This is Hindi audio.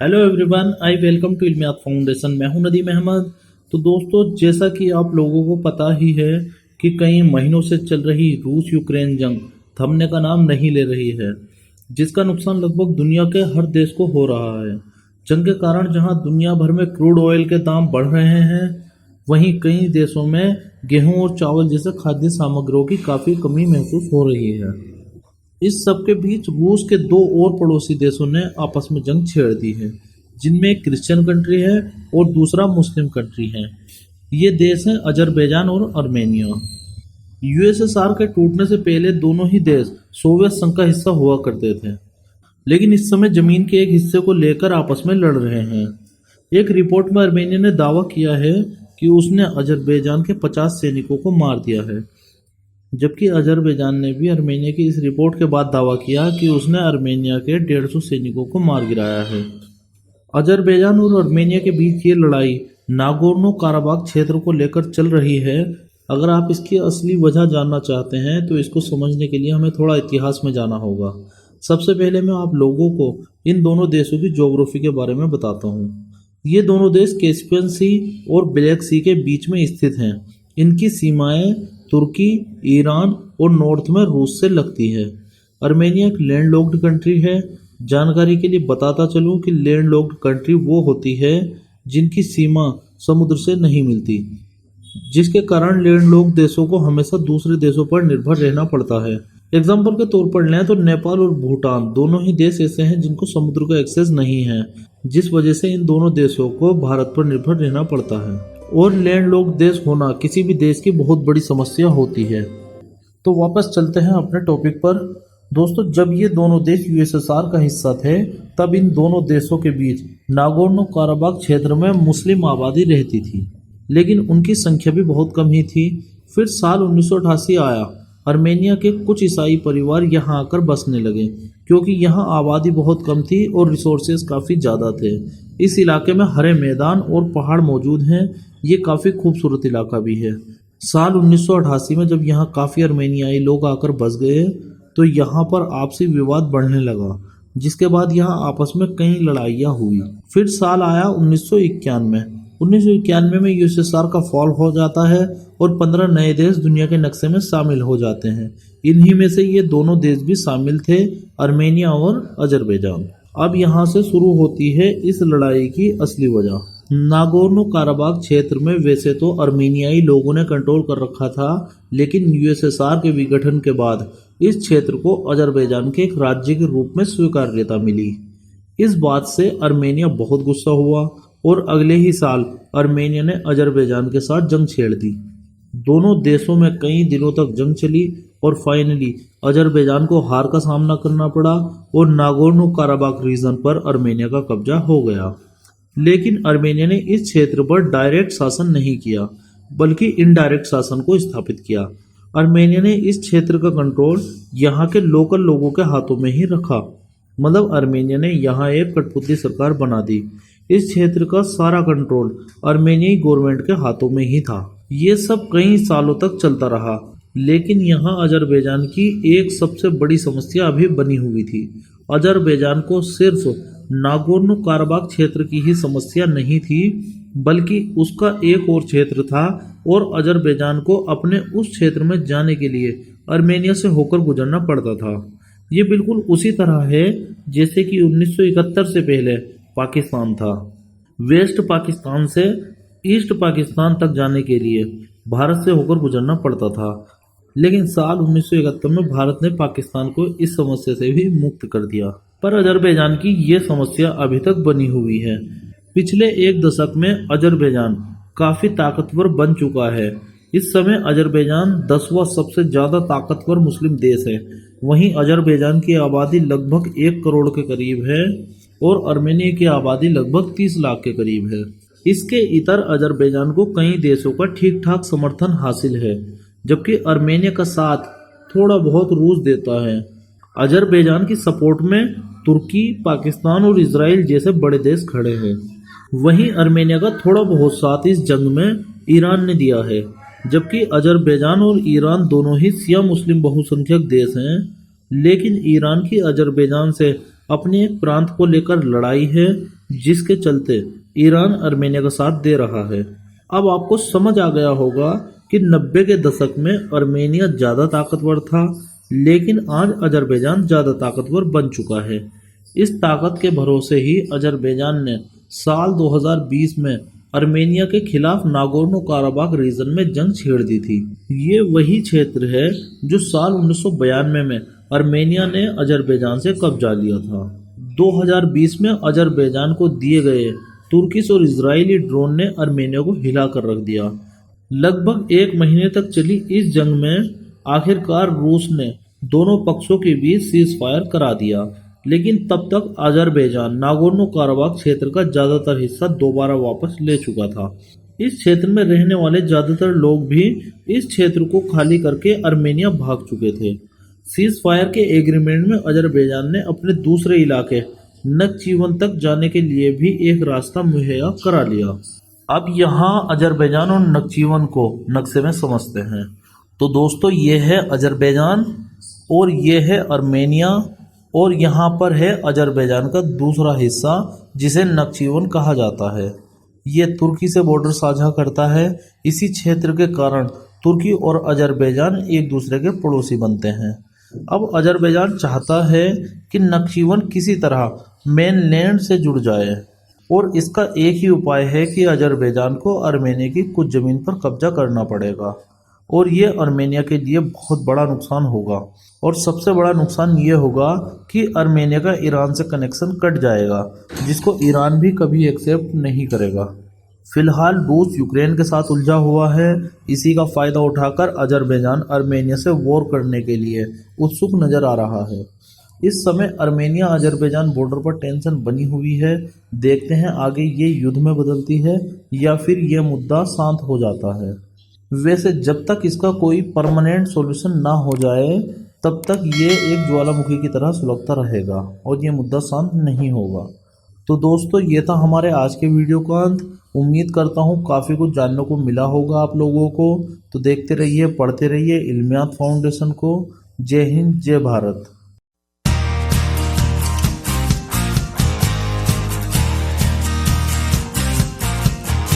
Hello everyone, I welcome to Ilmiyat foundation. मैं हूं नदीम अहमद। तो दोस्तों, जैसा कि आप लोगों को पता ही है कि कई महीनों से चल रही रूस यूक्रेन जंग थमने का नाम नहीं ले रही है, जिसका नुकसान लगभग दुनिया के हर देश को हो रहा है। जंग के कारण जहां दुनिया भर में क्रूड ऑयल के दाम बढ़ रहे हैं, वहीं कई देशों में गेहूं और चावल जैसे खाद्य सामग्रियों की काफ़ी कमी महसूस हो रही है। इस सबके बीच रूस के दो और पड़ोसी देशों ने आपस में जंग छेड़ दी है, जिनमें एक क्रिश्चियन कंट्री है और दूसरा मुस्लिम कंट्री है। ये देश हैं अजरबैजान और आर्मेनिया। यूएसएसआर के टूटने से पहले दोनों ही देश सोवियत संघ का हिस्सा हुआ करते थे, लेकिन इस समय जमीन के एक हिस्से को लेकर आपस में लड़ रहे हैं। एक रिपोर्ट में आर्मेनिया ने दावा किया है कि उसने अजरबैजान के 50 सैनिकों को मार दिया है, जबकि अजरबैजान ने भी आर्मेनिया की इस रिपोर्ट के बाद दावा किया कि उसने आर्मेनिया के 150 सैनिकों को मार गिराया है। अजरबैजान और आर्मेनिया के बीच ये लड़ाई नागोर्नो काराबाख क्षेत्र को लेकर चल रही है। अगर आप इसकी असली वजह जानना चाहते हैं तो इसको समझने के लिए हमें थोड़ा इतिहास में जाना होगा। सबसे पहले मैं आप लोगों को इन दोनों देशों की ज्योग्राफी के बारे में बताता हूँ। ये दोनों देश कैस्पियन सी और ब्लैक सी के बीच में स्थित हैं। इनकी सीमाएं तुर्की, ईरान और नॉर्थ में रूस से लगती है। आर्मेनिया एक लैंडलॉक्ड कंट्री है। जानकारी के लिए बताता चलूं कि लैंडलॉक्ड कंट्री वो होती है जिनकी सीमा समुद्र से नहीं मिलती, जिसके कारण लैंडलॉक्ड देशों को हमेशा दूसरे देशों पर निर्भर रहना पड़ता है। एग्जाम्पल के तौर पर लें तो नेपाल और भूटान दोनों ही देश ऐसे हैं जिनको समुद्र का एक्सेस नहीं है, जिस वजह से इन दोनों देशों को भारत पर निर्भर रहना पड़ता है। और लैंडलॉक्ड देश होना किसी भी देश की बहुत बड़ी समस्या होती है। तो वापस चलते हैं अपने टॉपिक पर। दोस्तों, जब ये दोनों देश यूएसएसआर का हिस्सा थे, तब इन दोनों देशों के बीच नागोर्नो काराबाख क्षेत्र में मुस्लिम आबादी रहती थी, लेकिन उनकी संख्या भी बहुत कम ही थी। फिर साल 1988 आया। आर्मेनिया के कुछ ईसाई परिवार यहाँ आकर बसने लगे, क्योंकि यहाँ आबादी बहुत कम थी और रिसोर्सेज काफ़ी ज़्यादा थे। इस इलाके में हरे मैदान और पहाड़ मौजूद हैं। ये काफ़ी खूबसूरत इलाका भी है। साल 1988 में जब यहाँ काफ़ी आर्मेनियाई लोग आकर बस गए, तो यहाँ पर आपसी विवाद बढ़ने लगा, जिसके बाद यहाँ आपस में कई लड़ाइयाँ हुई। फिर साल आया 1991। 1991 में यूएसएसआर का फॉल हो जाता है और 15 नए देश दुनिया के नक्शे में शामिल हो जाते हैं। इन्हीं में से ये दोनों देश भी शामिल थे, आर्मेनिया और अजरबैजान। अब यहाँ से शुरू होती है इस लड़ाई की असली वजह। नागोर्नो काराबाख क्षेत्र में वैसे तो आर्मेनियाई लोगों ने कंट्रोल कर रखा था, लेकिन यूएसएसआर के विघटन के बाद इस क्षेत्र को अजरबैजान के एक राज्य के रूप में स्वीकार्यता मिली। इस बात से आर्मेनिया बहुत गुस्सा हुआ और अगले ही साल आर्मेनिया ने अजरबैजान के साथ जंग छेड़ दी। दोनों देशों में कई दिनों तक जंग चली और फाइनली अजरबैजान को हार का सामना करना पड़ा और नागोर्नो काराबाख रीजन पर आर्मेनिया का कब्जा हो गया। लेकिन आर्मेनिया ने इस क्षेत्र पर डायरेक्ट शासन नहीं किया, बल्कि इनडायरेक्ट शासन को स्थापित किया। आर्मेनिया ने इस क्षेत्र का कंट्रोल यहाँ के लोकल लोगों के हाथों में ही रखा। मतलब आर्मेनिया ने यहाँ एक कठपुतली सरकार बना दी। इस क्षेत्र का सारा कंट्रोल आर्मेनियाई गवर्नमेंट के हाथों में ही था। ये सब कई सालों तक चलता रहा, लेकिन यहाँ अजरबैजान की एक सबसे बड़ी समस्या अभी बनी हुई थी। अजरबैजान को सिर्फ नागोर्नो काराबाख क्षेत्र की ही समस्या नहीं थी, बल्कि उसका एक और क्षेत्र था और अजरबैजान को अपने उस क्षेत्र में जाने के लिए आर्मेनिया से होकर गुजरना पड़ता था। ये बिल्कुल उसी तरह है जैसे कि 1971 से पहले पाकिस्तान था। वेस्ट पाकिस्तान से ईस्ट पाकिस्तान तक जाने के लिए भारत से होकर गुजरना पड़ता था, लेकिन साल 1971 में भारत ने पाकिस्तान को इस समस्या से भी मुक्त कर दिया। पर अजरबैजान की ये समस्या अभी तक बनी हुई है। पिछले एक दशक में अजरबैजान काफ़ी ताकतवर बन चुका है। इस समय अजरबैजान 10वां सबसे ज़्यादा ताकतवर मुस्लिम देश है। वहीं अजरबैजान की आबादी लगभग 1 करोड़ के करीब है और आर्मेनिया की आबादी लगभग 30 लाख के करीब है। इसके इतर अजरबैजान को कई देशों का ठीक ठाक समर्थन हासिल है, जबकि आर्मेनिया का साथ थोड़ा बहुत रूस देता है। अजरबैजान की सपोर्ट में तुर्की, पाकिस्तान और इजराइल जैसे बड़े देश खड़े हैं। वहीं आर्मेनिया का थोड़ा बहुत साथ इस जंग में ईरान ने दिया है, जबकि अजरबैजान और ईरान दोनों ही शिया मुस्लिम बहुसंख्यक देश हैं। लेकिन ईरान की अजरबैजान से अपने एक प्रांत को लेकर लड़ाई है, जिसके चलते ईरान अर्मेनिया का साथ दे रहा है। अब आपको समझ आ गया होगा कि 90 के दशक में अर्मेनिया ज़्यादा ताकतवर था, लेकिन आज अजरबैजान ज़्यादा ताकतवर बन चुका है। इस ताकत के भरोसे ही अजरबैजान ने साल 2020 में अर्मेनिया के खिलाफ नागोर्नो काराबाख रीजन में जंग छेड़ दी थी। ये वही क्षेत्र है जो साल 1992 में अर्मेनिया ने अजरबैजान से कब्जा लिया था। 2020 में अजरबैजान को दिए गए तुर्किश और इजरायली ड्रोन ने अर्मेनिया को हिला कर रख दिया। लगभग एक महीने तक चली इस जंग में आखिरकार रूस ने दोनों पक्षों के बीच सीज फायर करा दिया, लेकिन तब तक अजरबैजान नागोर्नो काराबाख क्षेत्र का ज़्यादातर हिस्सा दोबारा वापस ले चुका था। इस क्षेत्र में रहने वाले ज़्यादातर लोग भी इस क्षेत्र को खाली करके अर्मेनिया भाग चुके थे। सीज फायर के एग्रीमेंट में अजरबैजान ने अपने दूसरे इलाके नक्चीवन तक जाने के लिए भी एक रास्ता मुहैया करा लिया। अब यहाँ अजरबैजान और नक्चीवन को नक्शे में समझते हैं। तो दोस्तों, ये है अजरबैजान और ये है अर्मेनिया, और यहाँ पर है अजरबैजान का दूसरा हिस्सा जिसे नक्चीवन कहा जाता है। ये तुर्की से बॉर्डर साझा करता है। इसी क्षेत्र के कारण तुर्की और अजरबैजान एक दूसरे के पड़ोसी बनते हैं। अब अजरबैजान चाहता है कि नक्चीवन किसी तरह मेनलैंड से जुड़ जाए, और इसका एक ही उपाय है कि अजरबैजान को अर्मेनिया की कुछ ज़मीन पर कब्जा करना पड़ेगा, और ये अर्मेनिया के लिए बहुत बड़ा नुकसान होगा। और सबसे बड़ा नुकसान ये होगा कि अर्मेनिया का ईरान से कनेक्शन कट जाएगा, जिसको ईरान भी कभी एक्सेप्ट नहीं करेगा। फिलहाल रूस यूक्रेन के साथ उलझा हुआ है। इसी का फ़ायदा उठाकर अजरबैजान अर्मेनिया से वॉर करने के लिए उत्सुक नज़र आ रहा है। इस समय अर्मेनिया अजरबैजान बॉर्डर पर टेंशन बनी हुई है। देखते हैं आगे ये युद्ध में बदलती है या फिर ये मुद्दा शांत हो जाता है। वैसे जब तक इसका कोई परमानेंट सॉल्यूशन ना हो जाए, तब तक ये एक ज्वालामुखी की तरह सुलगता रहेगा और ये मुद्दा शांत नहीं होगा। तो दोस्तों, ये था हमारे आज के वीडियो का अंत। उम्मीद करता हूँ काफ़ी कुछ जानने को मिला होगा आप लोगों को। तो देखते रहिए, पढ़ते रहिए इल्मियात फाउंडेशन को। जय हिंद, जय भारत।